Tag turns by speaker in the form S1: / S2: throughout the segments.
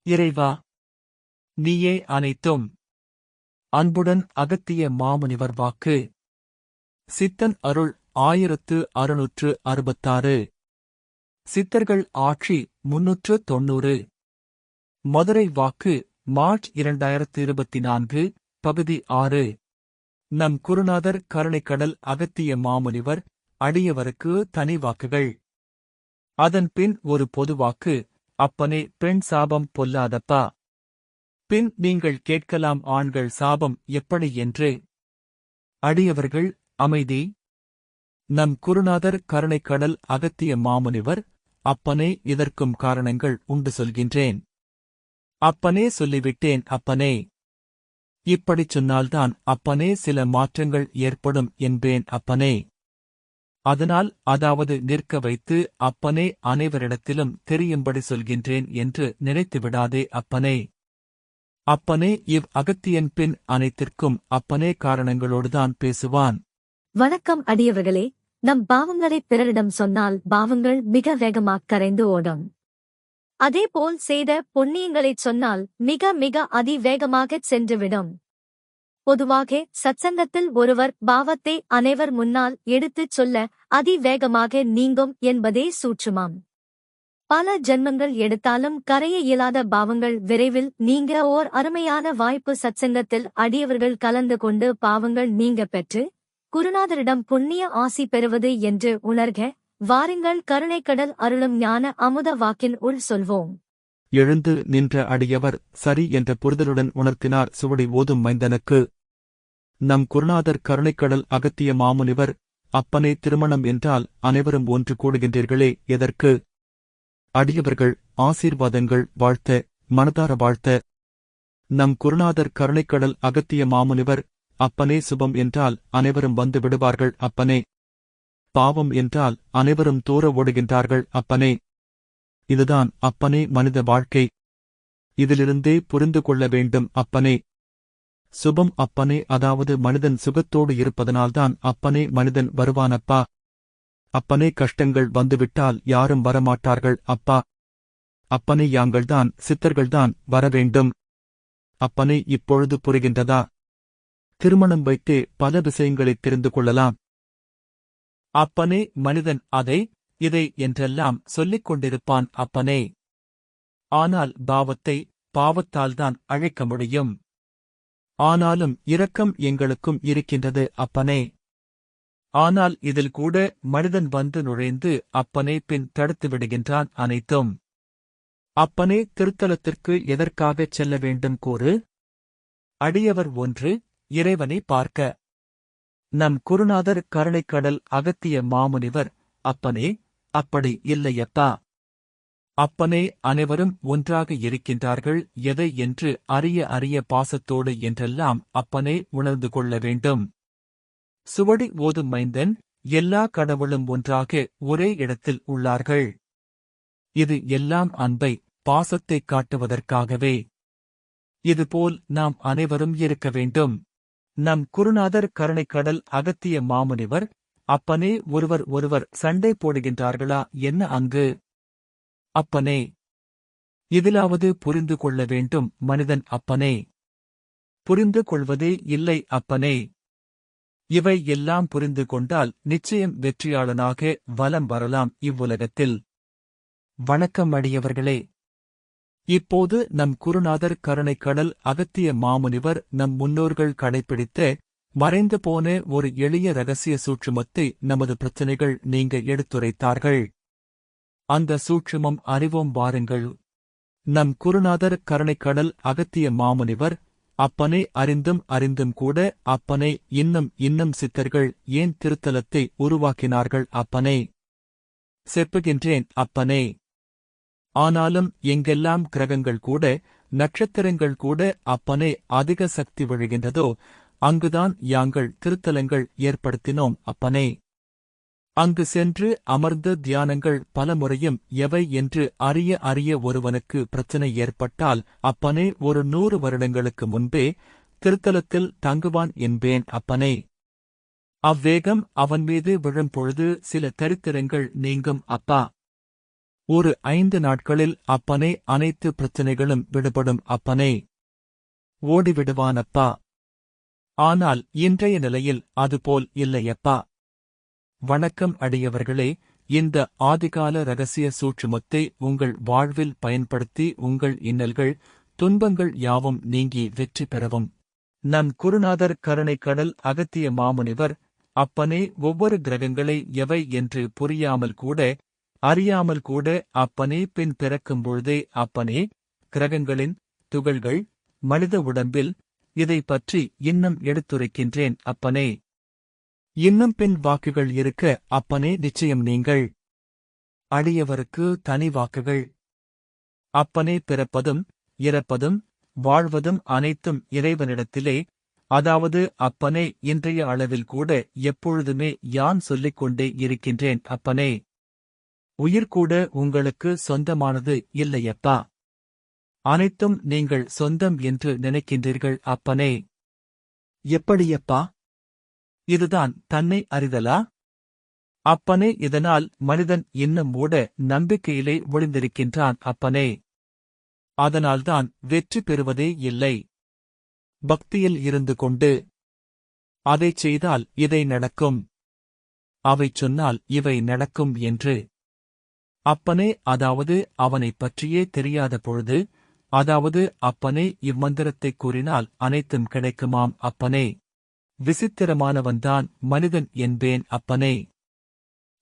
S1: இறைவா, நீயே அனைத்தும். அன்புடன் அகத்திய மாமுனிவர் வாக்கு. சித்தன் அருள் 1666. சித்தர்கள் ஆட்சி 390. மதுரை வாக்கு மார்ச் 2024. பகுதி 6. நம் குருநாதர் கருணைக்கடல் அகத்திய மாமுனிவர் அடியவருக்கு தனி வாக்குகள். அதன்பின் ஒரு பொதுவாக்கு. அப்பனே, பெண் சாபம் பொல்லாதப்பா. பின் நீங்கள் கேட்கலாம், ஆண்கள் சாபம் எப்படி என்று. அடியவர்கள் அமைதி. நம் குருநாதர் கருணைக்கடல் அகத்திய மாமுனிவர், அப்பனே, இதற்கும் காரணங்கள் உண்டு சொல்கின்றேன். அப்பனே, சொல்லிவிட்டேன் அப்பனே. இப்படிச் சொன்னால்தான் அப்பனே சில மாற்றங்கள் ஏற்படும் என்பேன் அப்பனே. அதனால் அதாவது நிற்க வைத்து அப்பனே அனைவரிடத்திலும் தெரியும்படி சொல்கின்றேன் என்று நினைத்துவிடாதே அப்பனே. அப்பனே, இவ் அகத்தியன் பின் அனைத்திற்கும் அப்பனே காரணங்களோடுதான் பேசுவான்.
S2: வணக்கம் அடியவர்களே. நம் பாவங்களை பிறரிடம் சொன்னால் பாவங்கள் மிக வேகமாக் கரைந்து ஓடும். அதேபோல் செய்த புண்ணியங்களைச் சொன்னால் மிக மிக அதிவேகமாகச் சென்றுவிடும். பொதுவாக சத்சங்கத்தில் ஒருவர் பாவத்தை அனைவர் முன்னால் எடுத்துச் சொல்ல அதிவேகமாக நீங்கும் என்பதே சூட்சுமம். பல ஜென்மங்கள் எடுத்தாலும் கரைய இயலாத பாவங்கள் விரைவில் நீங்க ஓர் அருமையான வாய்ப்பு சத்சங்கத்தில் அடியவர்கள் கலந்து கொண்டு பாவங்கள் நீங்க பெற்று குருநாதரிடம் புண்ணிய ஆசி பெறுவது என்று உணர்க. வாருங்கள், கருணைக்கடல் அருளும் ஞான அமுத வாக்கின் உள் சொல்வோம்.
S1: எழுந்து நின்ற அடியவர் சரி என்ற புரிதலுடன் உணர்த்தினார் சுவடி ஓதும் மைந்தனுக்கு. நம் குருநாதர் கருணைக்கடல் அகத்திய மாமுனிவர், அப்பனே, திருமணம் என்றால் அனைவரும் ஒன்று கூடுகின்றீர்களே, எதற்கு? அடியவர்கள் ஆசீர்வாதங்கள் வாழ்த்த, மனதார வாழ்த்த. நம் குருநாதர் கருணைக்கடல் அகத்திய மாமுனிவர், அப்பனே, சுபம் என்றால் அனைவரும் வந்து விடுவார்கள் அப்பனே. பாவம் என்றால் அனைவரும் தூர ஓடுகின்றார்கள் அப்பனே. இதுதான் அப்பனே மனித வாழ்க்கை. இதிலிருந்தே புரிந்து கொள்ள வேண்டும் அப்பனே. சுபம் அப்பனே, அதாவது மனிதன் சுகத்தோடு இருப்பதனால்தான் அப்பனே மனிதன் வருவானப்பா. அப்பனே, கஷ்டங்கள் வந்துவிட்டால் யாரும் வரமாட்டார்கள் அப்பா. அப்பனே, யாங்கள்தான் சித்தர்கள்தான் வரவேண்டும். அப்பனே, இப்பொழுது புரிகின்றதா? திருமணம் வைத்தே பல விஷயங்களைத் தெரிந்து கொள்ளலாம். அப்பனே, மனிதன் அதை இதை என்றெல்லாம் சொல்லிக் கொண்டிருப்பான் அப்பனே. ஆனால் பாவத்தை பாவத்தால்தான் அழைக்க முடியும். ஆனாலும் இரக்கம் எங்களுக்கும் இருக்கின்றது அப்பனே. ஆனால் இதில் கூட மனிதன் வந்து நுழைந்து அப்பனே பின் தடுத்து விடுகின்றான் அனைத்தும். அப்பனே, திருத்தலத்திற்கு எதற்காகச் செல்ல வேண்டும் கூறு? அடியவர் 1. இறைவனை பார்க்க. நம் குருநாதர் கருணைக்கடல் அகத்திய மாமுனிவர், அப்பனே, அப்படி இல்லையப்பா. அப்பனே, அனைவரும் ஒன்றாக இருக்கின்றார்கள் எதை என்று அறிய பாசத்தோடு என்றெல்லாம் அப்பனே உணர்ந்து கொள்ள வேண்டும். சுவடி ஓதும் மைந்தன், எல்லா கடவுளும் ஒன்றாக ஒரே இடத்தில் உள்ளார்கள். இது எல்லாம் அன்பை பாசத்தைக் காட்டுவதற்காகவே. இதுபோல் நாம் அனைவரும் இருக்க வேண்டும். நம் குருநாதர் கருணைக்கடல் அகத்திய மாமுனிவர், அப்பனே, ஒருவர் சண்டை போடுகின்றார்களா என்ன அங்கு? அப்பனே, இதிலாவது புரிந்து கொள்ள வேண்டும் மனிதன் அப்பனே. புரிந்து கொள்வதே இல்லை அப்பனே. இவை எல்லாம் புரிந்து கொண்டால் நிச்சயம் வெற்றியாளனாக வலம் வரலாம் இவ்வுலகத்தில். வணக்கம் அடியவர்களே. இப்போது நம் குருநாதர் கருணைக்கடல் அகத்திய மாமுனிவர் நம் முன்னோர்கள் கடைப்பிடித்த மறைந்து போன ஒரு எளிய இரகசிய சூட்சுமத்தை நமது பிரச்சனைகள் நீங்க எடுத்துரைத்தார்கள். அந்த சூட்சுமம் அறிவோம் வாருங்கள். நம் குருநாதர் கருணைக்கடல் அகத்திய மாமுனிவர், அப்பனே, அறிந்தும் கூட அப்பனே இன்னும் சித்தர்கள் ஏன் திருத்தலத்தை உருவாக்கினார்கள் அப்பனே? செப்புகின்றேன் அப்பனே. ஆனாலும் எங்கெல்லாம் கிரகங்கள் கூட நட்சத்திரங்கள் கூட அப்பனே அதிக சக்தி விழுகின்றதோ அங்குதான் யாங்கள் திருத்தலங்கள் ஏற்படுத்தினோம் அப்பனே. அங்கு சென்று அமர்ந்து தியானங்கள் பல முறையும் எவை என்று அறிய ஒருவனுக்கு பிரச்சனை ஏற்பட்டால் அப்பனே ஒரு 100 வருடங்களுக்கு முன்பே திருத்தலத்தில் தங்குவான் என்பேன் அப்பனே. அவ்வேகம் அவன் மீது விழும்பொழுது சில தரித்திரங்கள் நீங்கும் அப்பா. ஒரு 5 நாட்களில் அப்பனே அனைத்து பிரச்சனைகளும் விடுபடும் அப்பனே. ஓடிவிடுவானப்பா. ஆனால் இன்றைய நிலையில் அதுபோல் இல்லையப்பா. வணக்கம் அடியவர்களே, இந்த ஆதிகால ரகசிய சூட்சுமத்தை உங்கள் வாழ்வில் பயன்படுத்தி உங்கள் இன்னல்கள், துன்பங்கள் யாவும் நீங்கி வெற்றி பெறவும். நம் குருநாதர் கருணைக்கடல் அகத்திய மாமுனிவர், அப்பனே ஒவ்வொரு கிரகங்களை எவை என்று புரியாமல் கூட, அறியாமல் கூட அப்பனே பின் பிறக்கும் பொழுதே அப்பனே, கிரகங்களின் துகள்கள், மனித உடம்பில், இதை பற்றி இன்னும் எடுத்துரைக்கின்றேன் அப்பனே. இன்னும் பின் வாக்குகள் இருக்க அப்பனே நிச்சயம் நீங்கள். அடியவருக்கு தனி வாக்குகள். அப்பனே பிறப்பதும், இறப்பதும், வாழ்வதும் அனைத்தும் இறைவனிடத்திலே, அதாவது அப்பனே இன்றைய அளவில் கூட எப்பொழுதுமே யான் சொல்லிக் கொண்டே இருக்கின்றேன் அப்பனே. உயிர்கூட உங்களுக்கு சொந்தமானது இல்லையப்பா. அனைத்தும் நீங்கள் சொந்தம் என்று நினைக்கின்றீர்கள் அப்பனே. எப்படியப்பா? இதுதான் தன்னை அறிதலா? அப்பனே, இதனால் மனிதன் இன்னும் கூட நம்பிக்கையிலே ஒளிந்திருக்கின்றான் அப்பனே. அதனால்தான் வெற்றி பெறுவதே இல்லை. பக்தியில் இருந்து கொண்டு அதைச் செய்தால் இதை நடக்கும், அவை சொன்னால் இவை நடக்கும் என்று. அப்பனே, அதாவது அவனைப் பற்றியே தெரியாத பொழுது, அதாவது அப்பனே இம்மந்திரத்தைக் கூறினால் அனைத்தும் கிடைக்குமாம் அப்பனே. விசித்திரமானவன்தான் மனிதன் என்பேன் அப்பனே.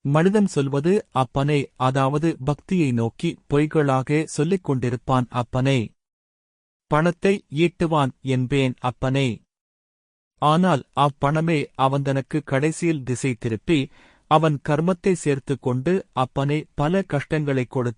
S1: மனிதன் சொல்வது அப்பனே, அதாவது பக்தியை நோக்கி பொய்களாக சொல்லிக் கொண்டிருப்பான் அப்பனே. பணத்தை ஈட்டுவான் என்பேன் அப்பனே. ஆனால் அப்பணமே அவன் தனக்கு கடைசியில் திசை திருப்பி, அவன் கர்மத்தை சேர்த்துக் கொண்டு அப்பனே பல கஷ்டங்களைக் கொடுத்து